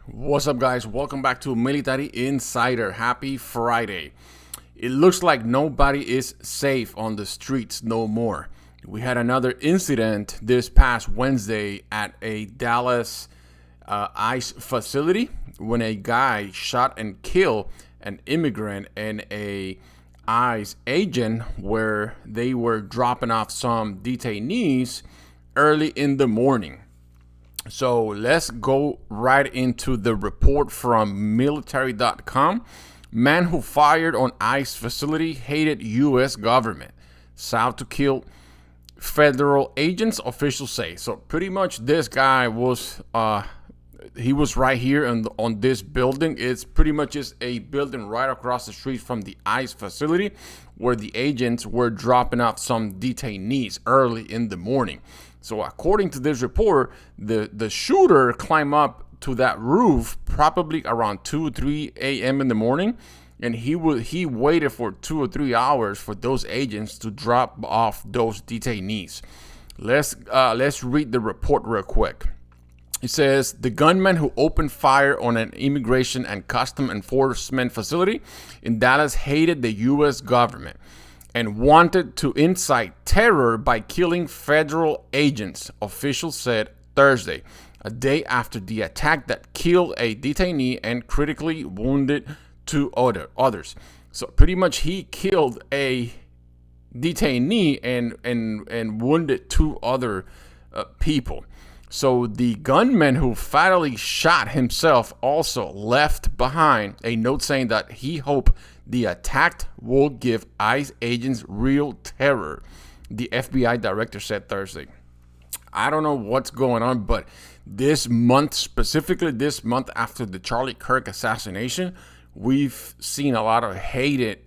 What's up, guys? Welcome back to Military Insider. Happy Friday. It looks like nobody is safe on the streets no more. We had another incident this past Wednesday at a Dallas ICE facility when a guy shot and killed an immigrant and a ICE agent where they were dropping off some detainees early in the morning. So let's go right into the report from military.com. Man who fired on ICE facility hated U.S. government. South to kill federal agents, officials say. So pretty much this guy was he was right here on this building. It's pretty much just a building right across the street from the ICE facility where the agents were dropping off some detainees early in the morning. So according to this report, the shooter climbed up to that roof probably around 2 or 3 a.m. in the morning, and he waited for 2 or 3 hours for those agents to drop off those detainees. Let's read the report real quick. It says the gunman who opened fire on an immigration and custom enforcement facility in Dallas hated the U.S. government and wanted to incite terror by killing federal agents, officials said Thursday, a day after the attack that killed a detainee and critically wounded two others. So pretty much he killed a detainee and wounded two other people. So the gunman who fatally shot himself also left behind a note saying that he hoped the attack will give ICE agents real terror, the FBI director said Thursday. I don't know what's going on, but this month, specifically this month after the Charlie Kirk assassination, we've seen a lot of hated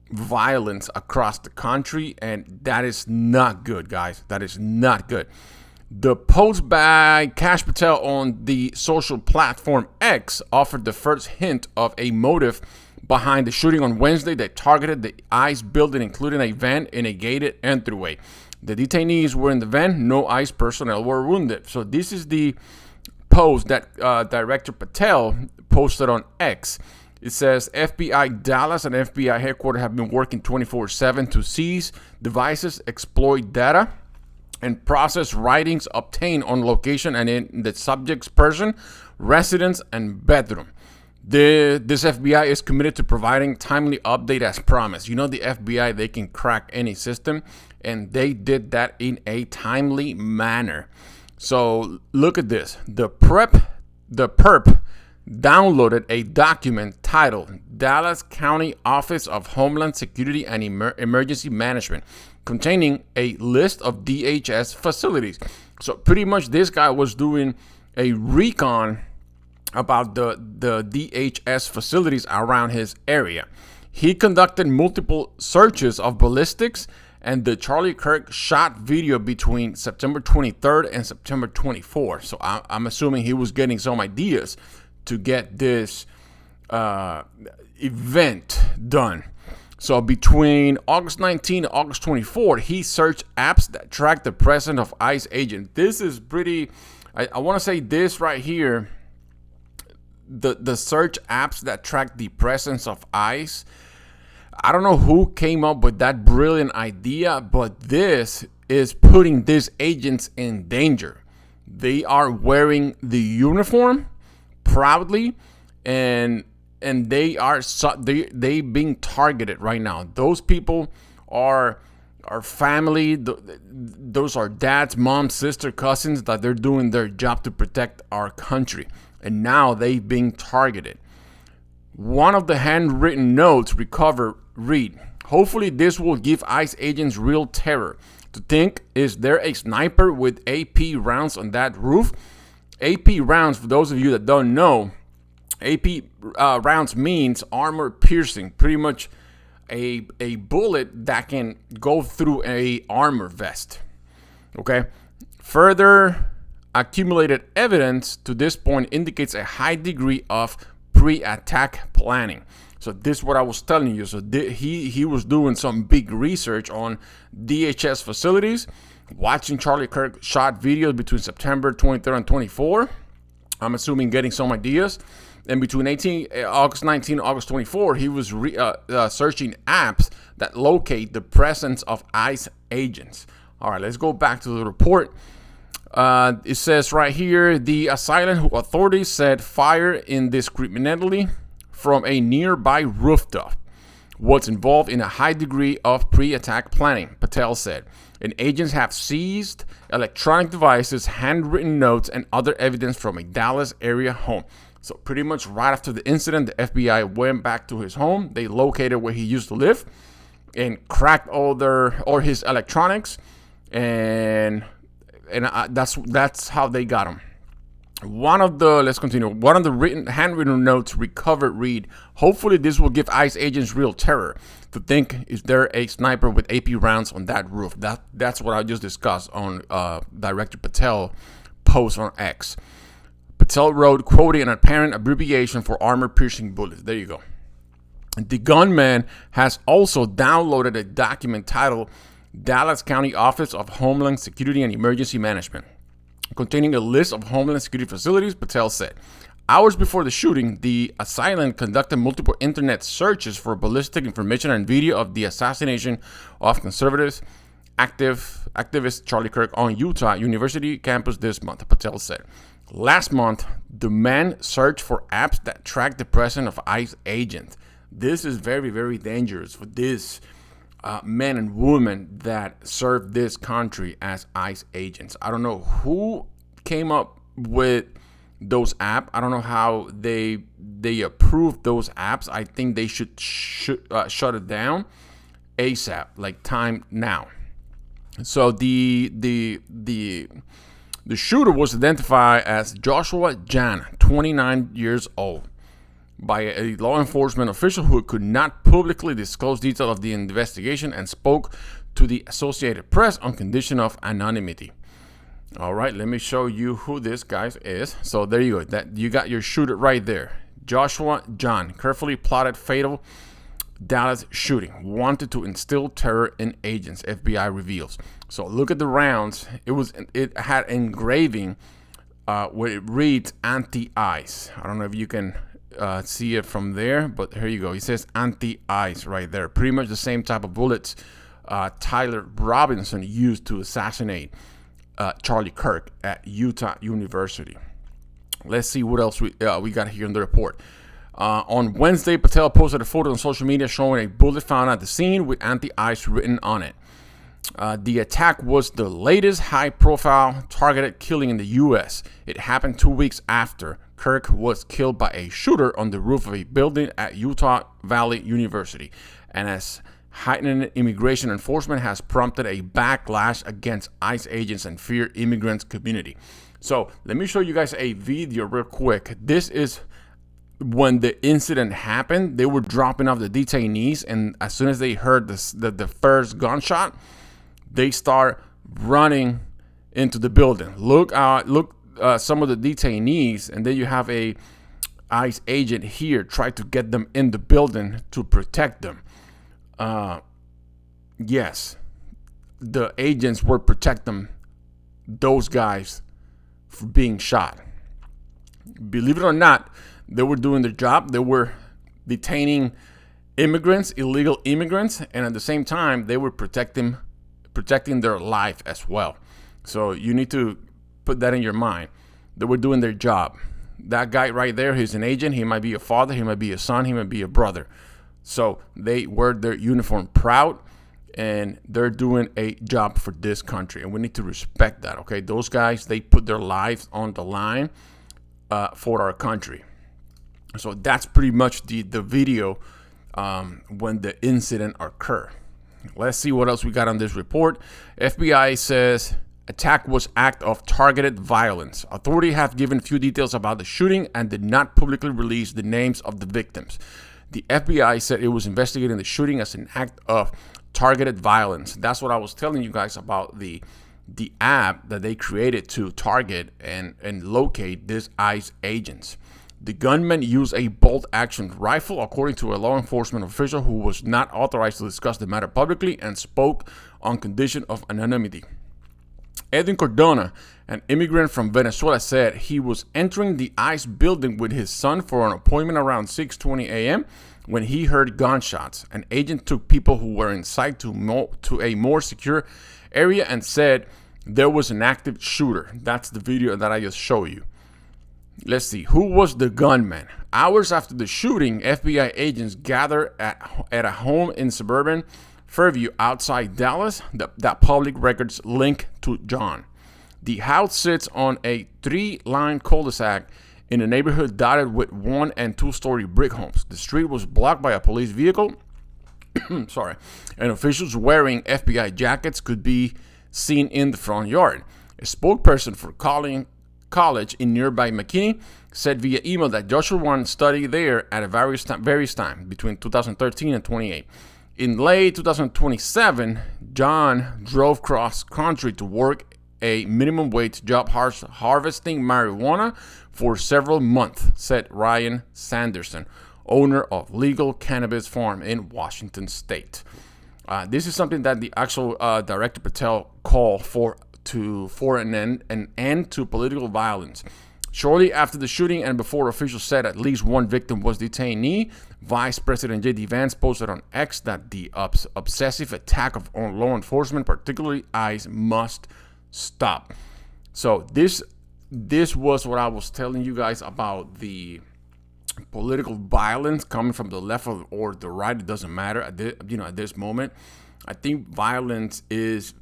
violence across the country, and that is not good, guys. That is not good. The post by Kash Patel on the social platform X offered the first hint of a motive behind the shooting on Wednesday that targeted the ICE building, including a van in a gated entryway. The detainees were in the van. No ICE personnel were wounded. So this is the post that Director Patel posted on X. It says FBI Dallas and FBI headquarters have been working 24/7 to seize devices, exploit data, and process writings obtained on location and in the subject's person, residence, and bedroom. This FBI is committed to providing timely update as promised. You know, the FBI, they can crack any system, and they did that in a timely manner. So look at this. The perp downloaded a document titled Dallas County Office of Homeland Security and Emergency Management, containing a list of DHS facilities. So pretty much this guy was doing a recon about the DHS facilities around his area. He conducted multiple searches of ballistics and the Charlie Kirk shot video between September 23rd and September 24th. So I'm assuming he was getting some ideas to get this event done. So between August 19 and August 24, he searched apps that track the presence of ICE agents. This is pretty, I want to say this right here, the search apps that track the presence of ICE. I don't know who came up with that brilliant idea, but this is putting these agents in danger. They are wearing the uniform proudly, and they are they being targeted right now. Those people are family. Those are dads, moms, sister, cousins that they're doing their job to protect our country, and now they've been targeted. One of the handwritten notes recovered read, "Hopefully this will give ICE agents real terror. To think, is there a sniper with AP rounds on that roof?" AP rounds, for those of you that don't know, AP rounds means armor piercing, pretty much a bullet that can go through a armor vest. Okay. Further accumulated evidence to this point indicates a high degree of pre-attack planning. So this is what I was telling you. So he was doing some big research on DHS facilities, watching Charlie Kirk shot videos between September 23rd and 24, I'm assuming getting some ideas. And between August 19 and August 24, he was searching apps that locate the presence of ICE agents. All right, let's go back to the report. It says right here, the asylum authorities said fire indiscriminately from a nearby rooftop was involved in a high degree of pre-attack planning, Patel said. And agents have seized electronic devices, handwritten notes, and other evidence from a Dallas area home. So pretty much right after the incident, the FBI went back to his home. They located where he used to live and cracked all his electronics, and that's how they got him. Let's continue. One of the handwritten notes recovered read, "Hopefully this will give ICE agents real terror to think, is there a sniper with AP rounds on that roof?" That's what I just discussed on Director Patel post on X. Patel wrote, quoting an apparent abbreviation for armor-piercing bullets. There you go. The gunman has also downloaded a document titled Dallas County Office of Homeland Security and Emergency Management, containing a list of Homeland Security facilities, Patel said. Hours before the shooting, the assailant conducted multiple internet searches for ballistic information and video of the assassination of conservative activist Charlie Kirk on Utah University campus this month, Patel said. Last month, the man searched for apps that track the presence of ICE agents. This is very, very dangerous for this men and women that serve this country as ICE agents. I don't know who came up with those apps. I don't know how they approved those apps. I think they should shut it down ASAP, like time now. So the shooter was identified as Joshua Jan, 29 years old, by a law enforcement official who could not publicly disclose details of the investigation and spoke to the Associated Press on condition of anonymity. All right, let me show you who this guy is. So there you go. You got your shooter right there. Joshua Jan, carefully plotted fatal Dallas shooting, wanted to instill terror in agents, FBI reveals. So look at the rounds. It had engraving where it reads anti-ICE. I don't know if you can see it from there, but here you go. It says anti-ICE right there. Pretty much the same type of bullets Tyler Robinson used to assassinate Charlie Kirk at Utah University. Let's see what else we got here in the report. On Wednesday, Patel posted a photo on social media showing a bullet found at the scene with anti-ICE written on it. The attack was the latest high-profile targeted killing in the U.S. It happened 2 weeks after Kirk was killed by a shooter on the roof of a building at Utah Valley University, and as heightened immigration enforcement has prompted a backlash against ICE agents and fear immigrants community. So let me show you guys a video real quick. This is when the incident happened. They were dropping off the detainees, and as soon as they heard the first gunshot, they start running into the building. Look some of the detainees, and then you have a ICE agent here try to get them in the building to protect them. Yes, the agents were protecting those guys from being shot. Believe it or not, they were doing their job. They were detaining immigrants, illegal immigrants, and at the same time, they were protecting their life as well. So you need to put that in your mind. They were doing their job. That guy right there, he's an agent. He might be a father. He might be a son. He might be a brother. So they wear their uniform proud, and they're doing a job for this country, and we need to respect that. Okay, those guys, they put their lives on the line for our country. So that's pretty much the video when the incident occurred. Let's see what else we got on this report. FBI says attack was act of targeted violence. Authorities have given few details about the shooting and did not publicly release the names of the victims. The FBI said it was investigating the shooting as an act of targeted violence. That's what I was telling you guys about the app that they created to target and locate these ICE agents. The gunman used a bolt-action rifle, according to a law enforcement official who was not authorized to discuss the matter publicly and spoke on condition of anonymity. Edwin Cardona, An immigrant from Venezuela said he was entering the ICE building with his son for an appointment around 6:20 a.m. when he heard gunshots. An agent took people who were inside to a more secure area and said there was an active shooter. That's the video that I just showed you. Let's see. Who was the gunman? Hours after the shooting, FBI agents gathered at a home in suburban Fairview outside Dallas that public records link to John. The house sits on a 3-line cul-de-sac in a neighborhood dotted with 1- and 2-story brick homes. The street was blocked by a police vehicle. Sorry. And officials wearing FBI jackets could be seen in the front yard. A spokesperson for College in nearby McKinney said via email that Joshua Warren studied there at a various time between 2013 and 28. In late 2027, John drove cross country to work a minimum wage job harvesting marijuana for several months, said Ryan Sanderson, owner of Legal Cannabis Farm in Washington State. This is something that the actual Director Patel called for an end to political violence. Shortly after the shooting and before officials said at least one victim was detainee, Vice President J.D. Vance posted on X that the obsessive attack on law enforcement, particularly ICE, must stop. So this was what I was telling you guys about the political violence coming from the left or the right. It doesn't matter at this moment. I think violence is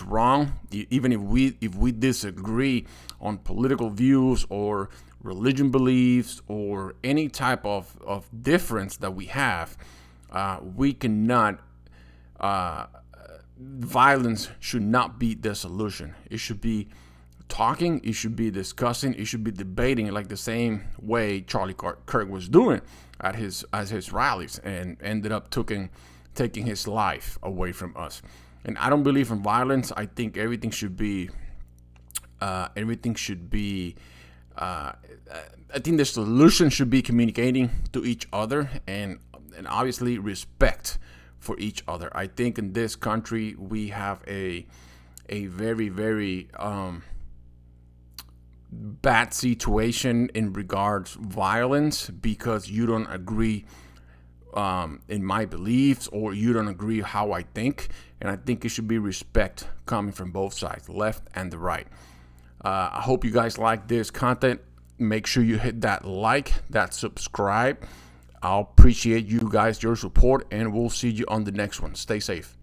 wrong, even if we disagree on political views or religion beliefs or any type of difference that we have. We cannot. Violence should not be the solution. It should be talking. It should be discussing. It should be debating, like the same way Charlie Kirk was doing at his rallies, and ended up taking his life away from us. And I don't believe in violence. I think everything should be. I think the solution should be communicating to each other and obviously respect for each other. I think in this country we have a very, very bad situation in regards violence because you don't agree in my beliefs or you don't agree how I think. And I think it should be respect coming from both sides, left and the right. I hope you guys like this content. Make sure you hit that like, that subscribe. I'll appreciate you guys, your support, and we'll see you on the next one. Stay safe.